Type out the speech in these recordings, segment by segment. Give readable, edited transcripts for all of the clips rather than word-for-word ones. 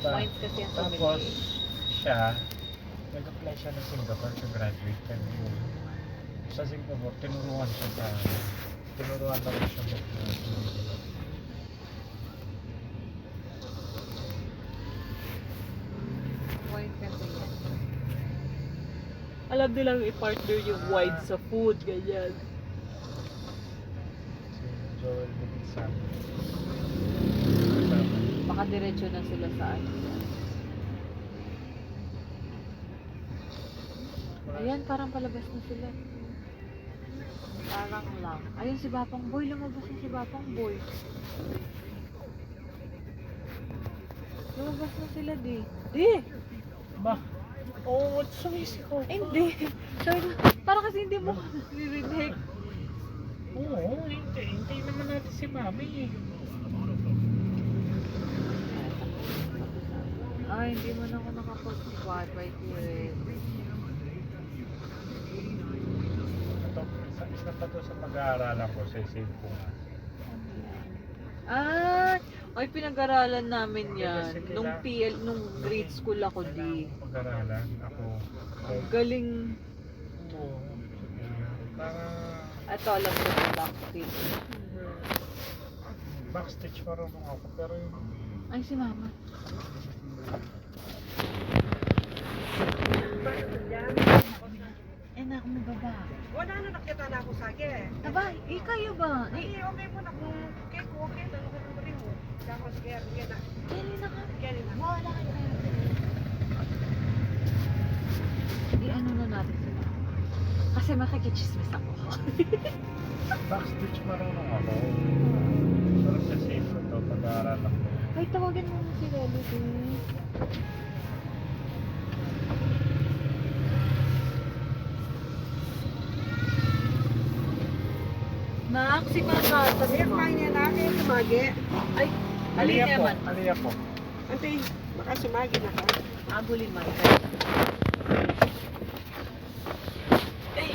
Points kasi ang Tapos, sumili. siya, nag-apply siya ng Singapore to graduate. Pero sa Singapore, tinuruan siya sa, tinuruan na rin siya mag Points kasi yan. Alam nilang i-partner yung wine sa food, ganyan. si Joel Bugitsan. Baka diretso na sila sa ano. Ayan, parang palabas na sila. Parang lang. Ayun si Bapang Boy, lumabas na si Bapang Boy. Lumabas na sila, di. Di! Ba? Oo, sumisi ko. Hindi. Sorry, parang kasi hindi mo narinig. Oo, hintay naman natin si Mami eh. Ay, hindi mo na ako nakapag-wifi here. Ito, isa pa to sa pag-aaralan ko sa cellphone. Ah, ay pinag-aralan namin yan. Kasi Nung kailangan- nung grade school ako di. Pag-aaralan ako. Ang galing. Oo. Para Ito, alam ko yung backstage. backstage marunong ako pero yung Ay, si Mama. Eh, na ako may baba. Wala na nakita na ako sa akin. Aba, kayo ba? Ay, okay mo na kung cake, okay na ako ng rin mo. Tapos kaya na. Kailan na ka? Kaya na. Wala kayo kayo. I-ano na natin sila. Kasi makikichismis ako. backstage marunong ako. Pero sa cellphone to, pag-aaralan ko. Ay, tawagin mo si Lolo din. Nak, si Mama. Sabi Kaya mo. kumain niya namin, sumagi. Ay, alin Aliya po, naman. aliya po. Ante, baka sumagi na ka. Abulin man. Ay!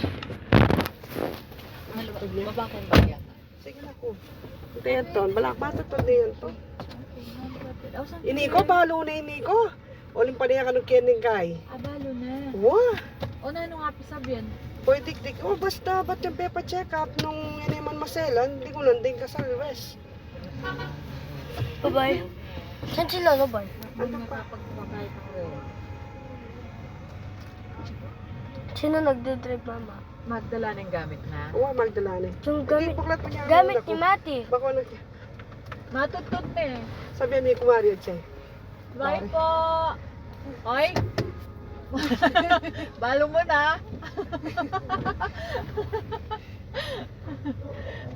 Baba kang bagyan. Sige na ko. Ante yan to, balak bata to din yan to. Ini ko, balo na ini ko. Uling pa niya ka ng kining kay. Abalo na. Wah! O na, anong happy sabihan? Pwede dik oh, basta ba't yung pepa check up nung iniman maselan, hindi ko nanding ka sa West. Babay. Saan sila, babay? Hindi nakapagpapahit ako. Sino nagdadrive, mama? Magdala ng gamit na. Oo, Magdalene. Yung Hindi, gamit, buklat pa niya. gamit ni Mati. Bako nag... Matutut na eh. Sabi niya, kumari siya. Bye po! Oy! Balo mo na!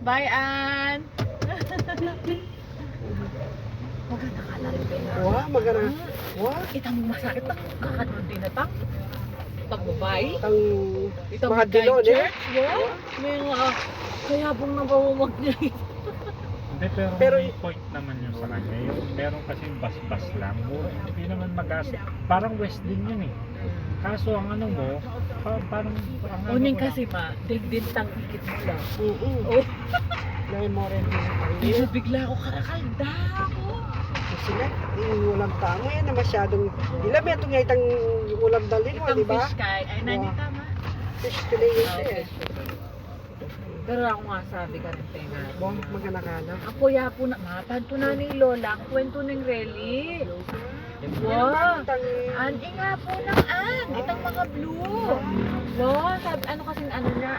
Bye, Ann! Maganda ka na rin ba? Wah, magana. Wah, Itang masakit na kakanoon din na tang. Pagbabay. ang Itang mga dilon eh. Wow! May mga kayabong nabawamag niya. Hindi, pero, Pero- may point naman yun sa kanya. Yung meron kasing bas-bas lang. Hindi naman mag-gas. Parang West din yun eh. Kaso ang ano mo, parang... ang ano Uning ko lang, kasi ma, digdin tang ikit mo lang. Oo. Oh, Dahil mo rin di ba bigla ako karakalda ako. sila, yung ulam tamo yan na masyadong, ilam yan itong itang ulam dalin mo, Itang di ba? fish kay, ay nani Wow. tama. Fish fillet yun Ah, eh. fish. Pero ako nga sabi ka rin tayo nga. Bong, magana ka na. Ako ya po na, mapanto na ni Lola, ang kwento ng rally. Wow! An, nga po ng an, itang mga blue. Wow, sabi, ano kasing ano niya,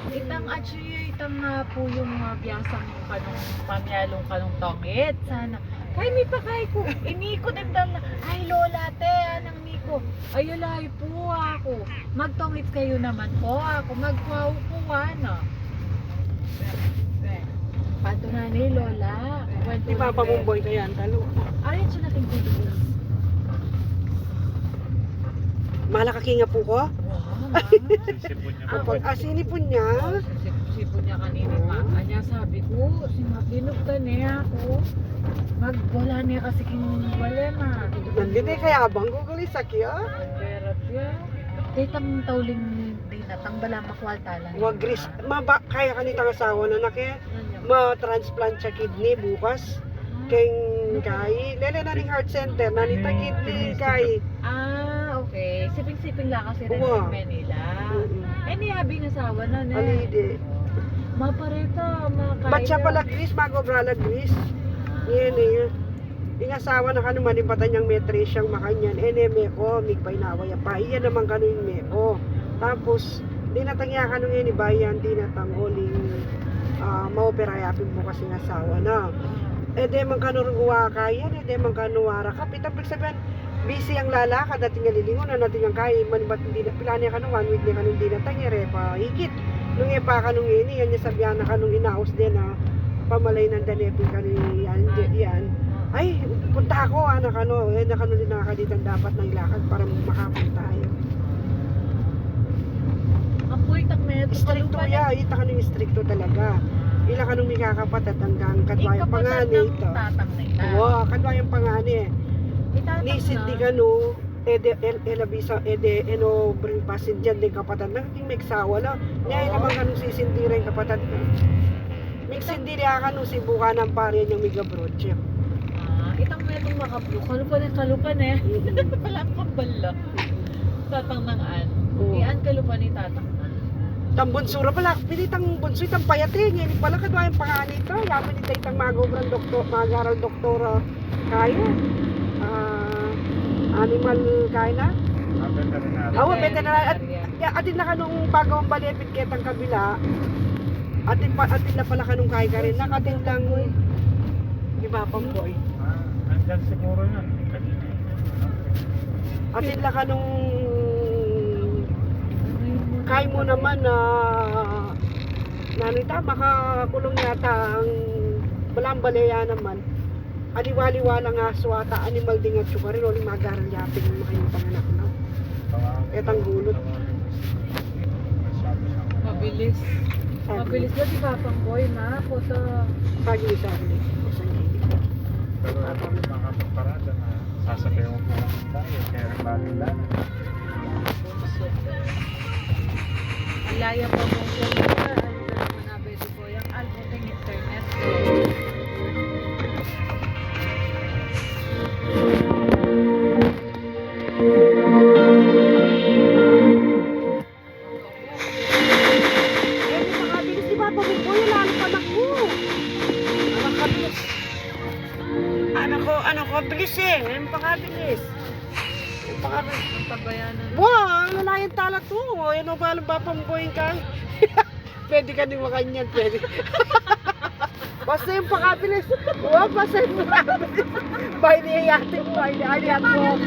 itang actually, itang nga po yung biyasang kanong pamyalong kanong tongit. Sana, kay mi pa kay ko, iniko din dala. Ay Lola, te, anang Miko. Ay, alay po ako. Magtongit kayo naman po ako, magwaw po ano. Panto na ni Lola. Kwento Di ba ng pamumboy ka yan, talo? Ay, siya natin kulit. Malakaki nga po ko. Wow, mama. sisipon niya Ah, po. Kapag asini po niya, Sipon niya kanina nga. Anya sabi ko, si Makinog ka niya ako. Wala niya kasi wala na. nandito kaya abang gugulis sakya. Berap ya. Kitang tauling di na bala makwal talan. Wag kaya kanitang asawa na nake, ma-transplant sa kidney bukas. Keng Kai. Lele na ning heart center. Nani tagid ni Kai. Okay. Siping-siping lang kasi rin Uwa. yung Manila. Eh, niyabi ng asawa na, ne. Alide. Mapareta, makaya. Ba't siya pala Gris? Magobrala Gris. Yan eh. Yung asawa na kanu manipatan niyang metres siyang makanyan. Meko, migpay naway pa. Iyan naman kanu yung meko. Tapos, di natangya kanu ngayon ibayan, di natangoling maoperayapin mo kasi ng asawa na. De man kanu ruwa kaya, de man kanu wara ka. Pitang sabihan, busy ang lalakad at nga lilingon na natin ang kaya. Manibat hindi na pilani kanu, 1 week na kanu di natangya, pa higit. Nung pa kanong ini, yan niya sabihan na kanong inaos din na pamalay ng danepin kanu yan. Ay, punta ako, anak ano, nakano din nakakaditan dapat ng ilakad para makapunta tayo. Apoy, takmet. Stricto ya, ita ka nung stricto talaga. Ila ka nung mikakapatat hanggang kadwayang pangani ito. Tatang na ita. Oo, kadwayang pangani. Itatang Nisid di ka no, elabisa, eno, bring pasin dyan din kapatad. Naging meksawa na. Ngayon naman ka nung sisindira yung kapatad ko. Miksindira ka nung sibuka ng pare niyang miga broche. Itang mo itong makablo. Kalupan eh. Palang kambala. Tatang ng an. Iyan kalupan ni tatang na. Tang bunsura pala, pinitang bunso itang payate. Ngayon pala kadwayang pangani ito. Yaman ito itang magobrang doktor, magaral doktora kaya. Animal kaya na? Veterinary. Oo, veterinary. Atin na ka nung bagawang balipit ketang kabila. Atin na pala ka nung kaya ka rin. Nakatin lang iba pang boy. Andyan siguro yun. Kanina. Atin na ka nung kaya mo naman na nanita, makakulong yata ang walang baleya naman. Aliwaliwala nga swata, animal din at suka rin. Uling magaral yapin yung makayong panganak na. Etang gulot. Mabilis. Mabilis na si Papang Boy na. Puto. Sagli-sagli. Pero ako yung mga parada na sasabihin mo po lang tayo. Kaya rin lang. Ang laya pa mo siya. Ano na naman nabi ko yung albuting internet. Anak ko, bilis eh. Ngayon pakabilis. Pakabilis. Ang tabayanan. Wow, lalayan tala to. Yan o ba, pamboyin ka? Pwede ka din makanyan, pwede. Basta yung pakabilis. Wow, basta yung pakabilis. Bahay niya yatin mo, ay aliyat mo.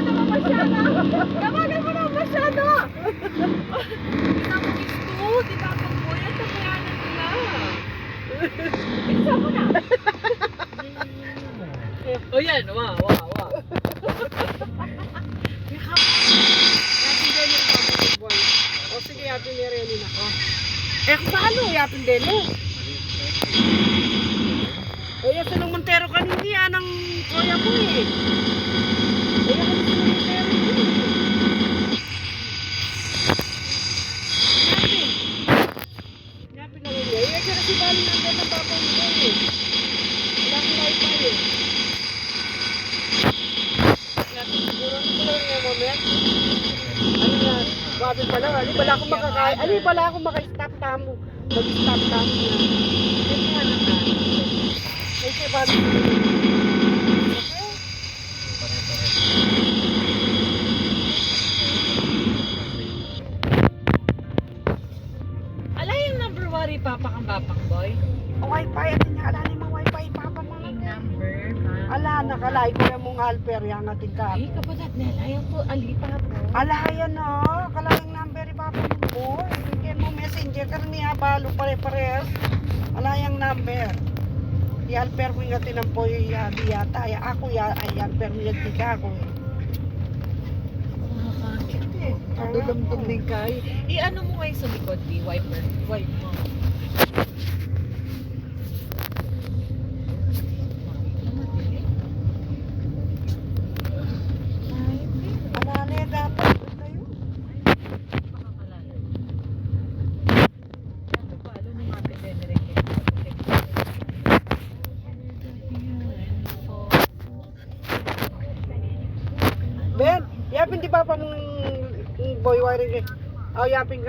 Tamagan mo na masyado! Pinamukis ko, di ba Papang Boy? Ang tabayanan nila. Isa mo na. O yan, wow. Yapin din yung pamboyin boy. O sige, yapin niya rin ako. Eh, paano? Yapin din eh. Ay, sa nung Montero kanina yan ang kuya ko eh. Ay, ako sa nung Montero ko eh. Yapin na rin niya. Ay, kasi bali nandun ang Papang Boy eh. Wala akong wifi eh. Siguro ano ko lang yung moment. Ano na, babi pala. Ali, wala akong makakain. Ali, wala akong maka-stop tamo. Mag-stop tamo na. Kaya naman. Ay, siya babi. Ala yung number wari Papa kang Papang Boy? O wifi, ano niya? Alali mo wifi, papa mga Yung number, ha? Ala, nakalay ko yung mong alper yang ating ka. Ay, kapatid nila, yung po, alipa po. Ala, yan o. Kalayang number ni papa mo po. Bigyan mo messenger. Kasi niya balo pare-parehas. Ala, yung number. Di alper ko yung atin ang po yung yata. Ay, ako ya, ay alper mo yung tika ako. Nakakakit eh. Nadulumdum din kayo. I-ano mo ngayon sa likod, di? Wiper. Wipe mo. Alali, dapat. Tayo. Yapin di ba pa mong boy wiring eh. Oh, yapin ka